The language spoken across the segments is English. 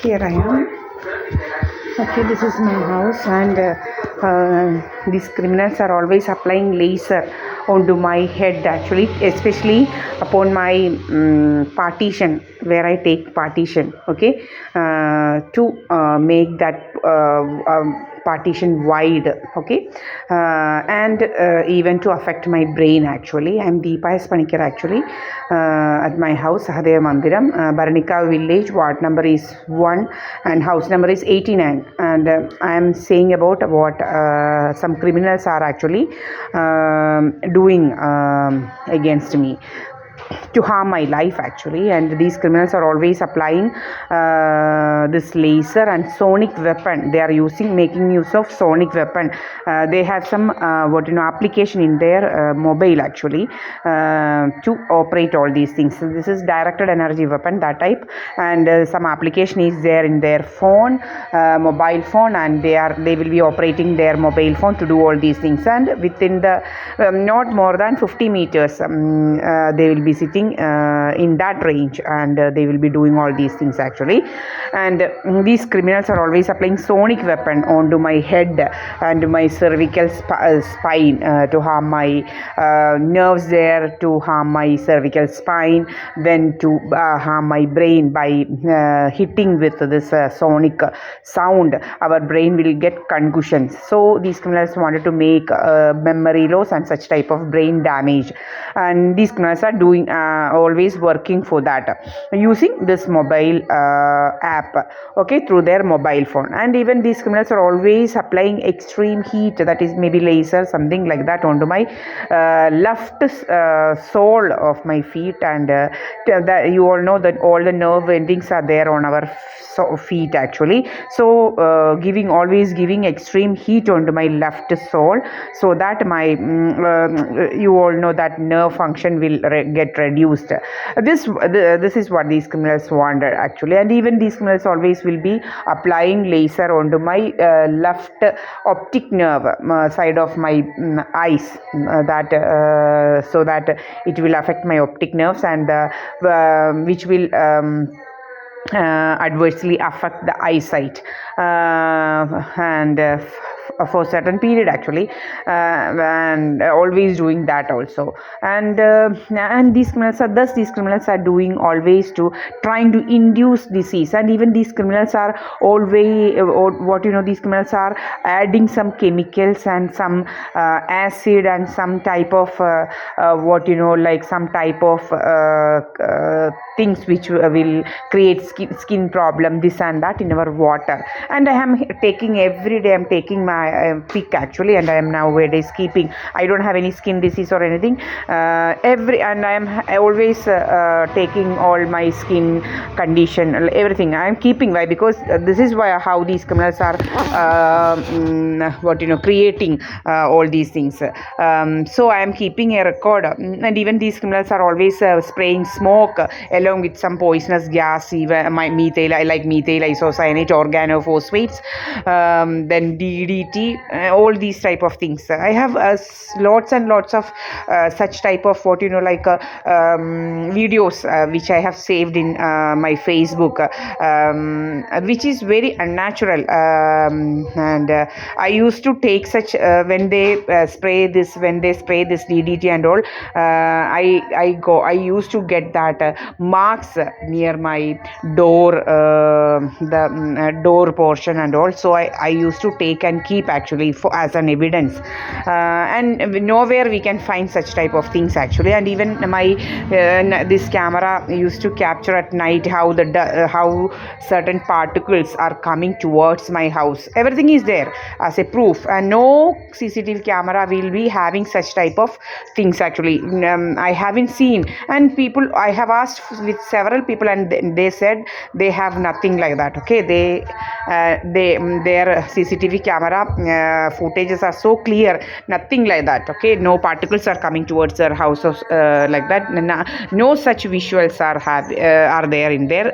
Here I am. Okay, this is my house, and these criminals are always applying laser onto my head, actually, especially upon my partition where I take partition, okay, to make that partition wide, okay, and even to affect my brain, actually. I am Deepa actually, at my house, Sahadeva Mandiram, Bharanicavu village, ward number is 1 and house number is 89, and I am saying about what some criminals are actually doing against me to harm my life, actually. And these criminals are always applying this laser and sonic weapon. They are making use of sonic weapon. They have some application in their mobile, actually, to operate all these things. So this is directed energy weapon, that type, and some application is there in their phone, mobile phone, and they will be operating their mobile phone to do all these things. And within the not more than 50 meters, they will be sitting in that range, and they will be doing all these things, actually. And these criminals are always applying sonic weapon onto my head and my cervical spine to harm my nerves there, to harm my cervical spine, then to harm my brain by hitting with this sonic sound. Our brain will get concussions. So these criminals wanted to make memory loss and such type of brain damage, and these criminals are doing always working for that using this mobile app, okay, through their mobile phone. And even these criminals are always applying extreme heat, that is maybe laser, something like that, onto my left sole of my feet. And that you all know that all the nerve endings are there on our feet, actually. So always giving extreme heat onto my left sole, so that my you all know that nerve function will get reduced. This is what these criminals wanted, actually. And even these criminals always will be applying laser onto my left optic nerve side of my eyes, so that it will affect my optic nerves, and which will adversely affect the eyesight, and for a certain period, actually, and always doing that also. And these criminals are doing always to trying to induce disease. And even these criminals are always these criminals are adding some chemicals and some acid and some type of like some type of things which will create skin problem, this and that, in our water. And I am taking every day, I'm taking my pick, actually, and I am nowadays keeping. I don't have any skin disease or anything. And I am always taking all my skin condition, everything I am keeping. Why? Because this is why how these criminals are creating all these things. So I am keeping a record. And even these criminals are always spraying smoke along with some poisonous gas, even my methyl, I like methyl isocyanate, organophosphates, then DDT, all these type of things. I have lots and lots of such type of videos which I have saved in my Facebook, which is very unnatural, and I used to take such when they spray this DDT and all. I used to get that marks near my door, the door portion and all. So I used to take and keep, actually, as an evidence, and nowhere we can find such type of things, actually. And even my this camera used to capture at night how certain particles are coming towards my house. Everything is there as a proof, and no CCTV camera will be having such type of things, actually. I haven't seen, and I have asked with several people, and they said they have nothing like that, okay. Their CCTV camera footages are so clear, nothing like that. Okay, no particles are coming towards her house like that. No such visuals are there in their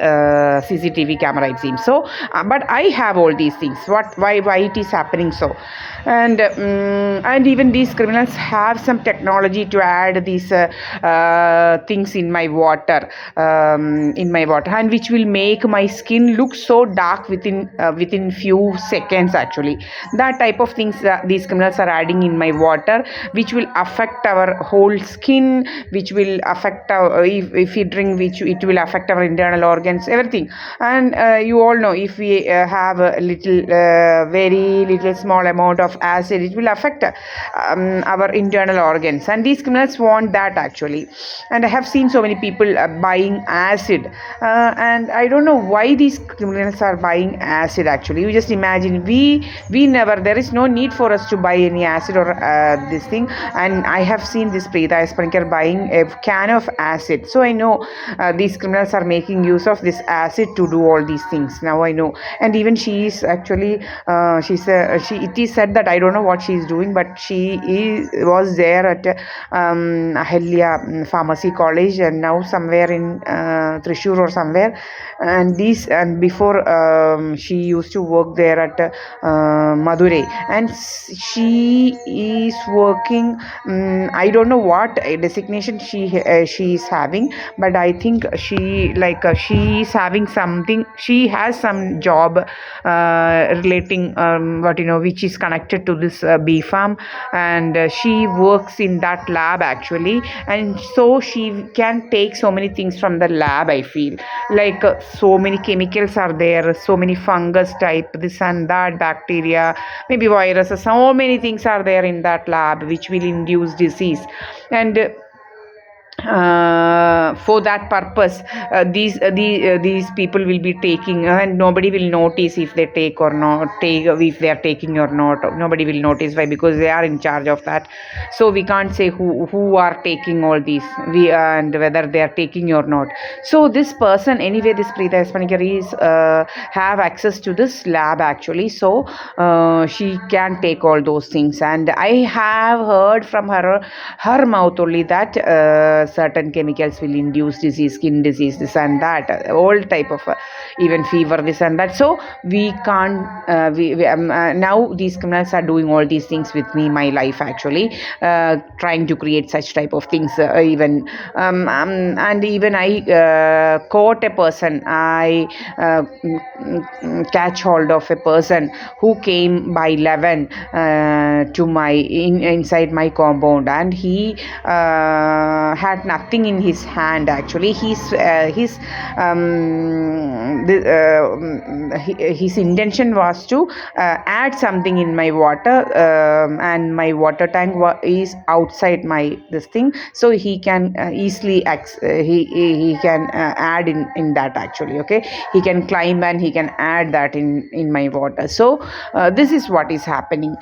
CCTV camera, it seems. So but I have all these things. Why it is happening so? And even these criminals have some technology to add these things in my water, and which will make my skin look so dark within few seconds. Actually, that type of things these criminals are adding in my water, which will affect our whole skin, which will affect our, if we drink, which it will affect our internal organs, everything. And you all know, if we have a little very little small amount of acid, it will affect our internal organs, and these criminals want that actually. And I have seen so many people buying acid, and I don't know why these criminals are buying acid. Actually, you just imagine, we never, there is no need for us to buy any acid or this thing. And I have seen this Preeta Espanikar buying a can of acid, so I know these criminals are making use of this acid to do all these things. Now I know. And even she is actually it is said that, I don't know what she is doing, but she was there at Ahilya Pharmacy College, and now somewhere in Thrissur or somewhere. And before she used to work there at Madurai, and she is working. I don't know what designation she is having, but I think she is having something. She has some job relating which is connected to this bee farm, and she works in that lab actually. And so she can take so many things from the lab. I feel like so many chemicals are there, so many fungus type, this and that, bacteria, maybe viruses, so many things are there in that lab which will induce disease. And for that purpose, these people will be taking, and nobody will notice if they take or not take, if they are taking or not. Nobody will notice. Why? Because they are in charge of that. So we can't say who are taking all these, and whether they are taking or not. So this person, anyway, this Preeta Espanikar is have access to this lab actually. So she can take all those things. And I have heard from her mouth only that certain chemicals will induce disease, skin disease, this and that, all type of even fever, this and that. So we can't now these criminals are doing all these things with me, my life actually, trying to create such type of things. And even I caught a person. I catch hold of a person who came by 11 to my inside my compound, and he had nothing in his hand actually. His intention was to add something in my water, and my water tank is outside my this thing, so he can easily he can add in that actually. Okay, he can climb and he can add that in my water. So this is what is happening.